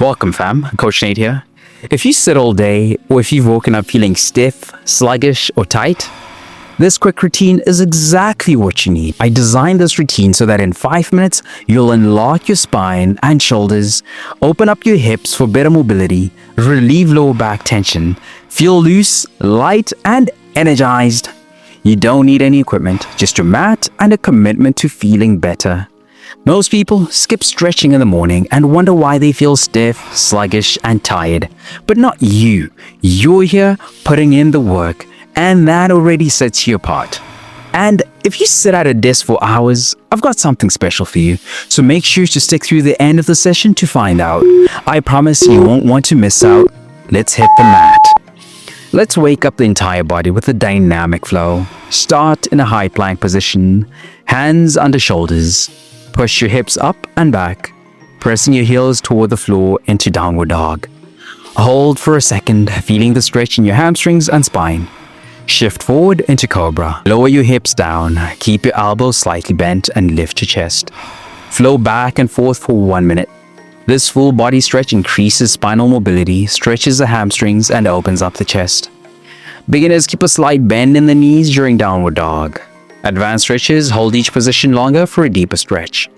Welcome fam, Coach Nate here. If you sit all day or if you've woken up feeling stiff, sluggish or tight, this quick routine is exactly what you need. I designed this routine so that in 5 minutes, you'll unlock your spine and shoulders, open up your hips for better mobility, relieve lower back tension, feel loose, light and energized. You don't need any equipment, just your mat and a commitment to feeling better. Most people skip stretching in the morning and wonder why they feel stiff, sluggish, and tired. But not you. You're here putting in the work, and that already sets you apart. And if you sit at a desk for hours, I've got something special for you. So make sure to stick through the end of the session to find out. I promise you won't want to miss out. Let's hit the mat. Let's wake up the entire body with a dynamic flow. Start in a high plank position, hands under shoulders. Push your hips up and back, pressing your heels toward the floor into downward dog. Hold for a second, feeling the stretch in your hamstrings and spine. Shift forward into cobra. Lower your hips down, keep your elbows slightly bent and lift your chest. Flow back and forth for 1 minute. This full body stretch increases spinal mobility, stretches the hamstrings and opens up the chest. Beginners keep a slight bend in the knees during downward dog. Advanced stretches hold each position longer for a deeper stretch.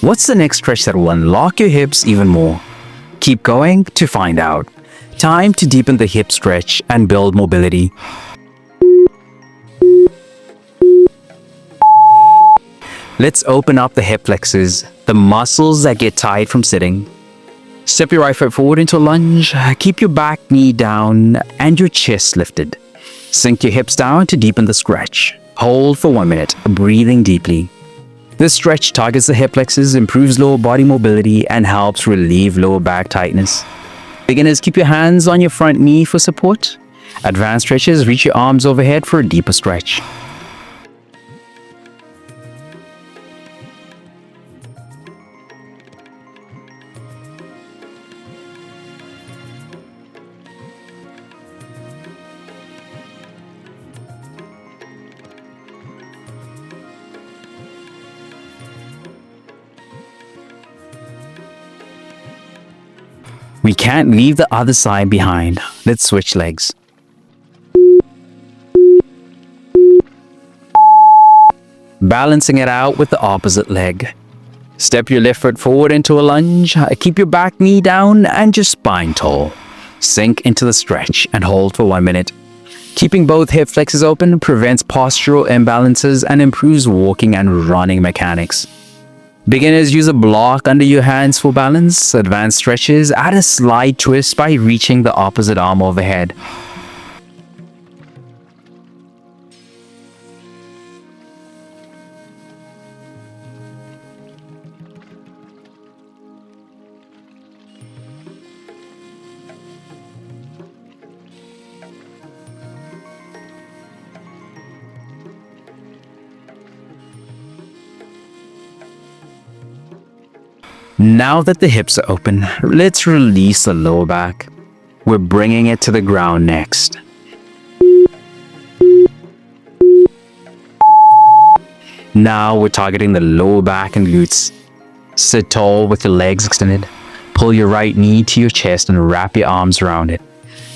What's the next stretch that will unlock your hips even more? Keep going to find out. Time to deepen the hip stretch and build mobility. Let's open up the hip flexors, the muscles that get tight from sitting. Step your right foot forward into a lunge, keep your back knee down and your chest lifted. Sink your hips down to deepen the stretch. Hold for 1 minute, breathing deeply. This stretch targets the hip flexors, improves lower body mobility and helps relieve lower back tightness. Beginners, keep your hands on your front knee for support. Advanced stretches, reach your arms overhead for a deeper stretch. We can't leave the other side behind. Let's switch legs. Balancing it out with the opposite leg. Step your left foot forward into a lunge. Keep your back knee down and your spine tall. Sink into the stretch and hold for 1 minute. Keeping both hip flexors open prevents postural imbalances and improves walking and running mechanics. Beginners, use a block under your hands for balance. Advanced stretches, add a slight twist by reaching the opposite arm overhead. Now that the hips are open, let's release the lower back. We're bringing it to the ground next. Now we're targeting the lower back and glutes. Sit tall with your legs extended. Pull your right knee to your chest and wrap your arms around it.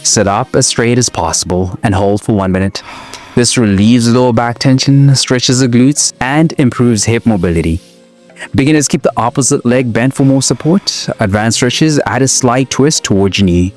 Sit up as straight as possible and hold for 1 minute. This relieves lower back tension, stretches the glutes, and improves hip mobility. Beginners, keep the opposite leg bent for more support. Advanced stretches, add a slight twist towards your knee.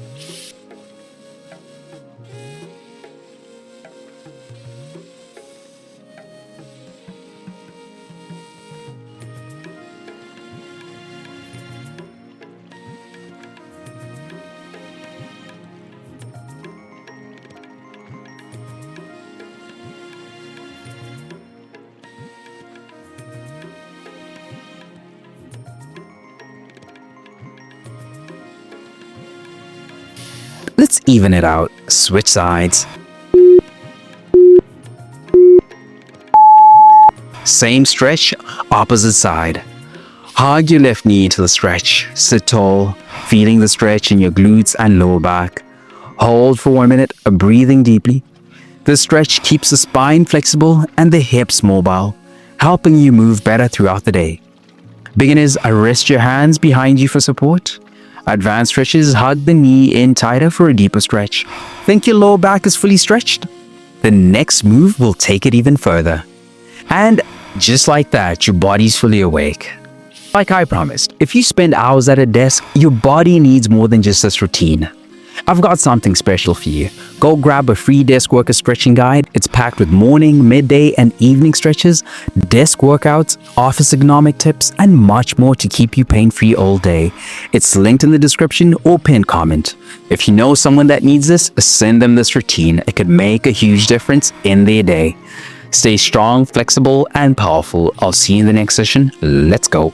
Let's even it out. Switch sides. Same stretch, opposite side. Hug your left knee to the stretch. Sit tall, feeling the stretch in your glutes and lower back. Hold for 1 minute, breathing deeply. This stretch keeps the spine flexible and the hips mobile, helping you move better throughout the day. Beginners, rest your hands behind you for support. Advanced stretches, hug the knee in tighter for a deeper stretch. Think your lower back is fully stretched? The next move will take it even further. And just like that, your body's fully awake. Like I promised, if you spend hours at a desk, your body needs more than just this routine. I've got something special for you. Go grab a free desk worker stretching guide. It's packed with morning, midday, and evening stretches, desk workouts, office ergonomic tips, and much more to keep you pain-free all day. It's linked in the description or pinned comment. If you know someone that needs this, send them this routine. It could make a huge difference in their day. Stay strong, flexible, and powerful. I'll see you in the next session. Let's go.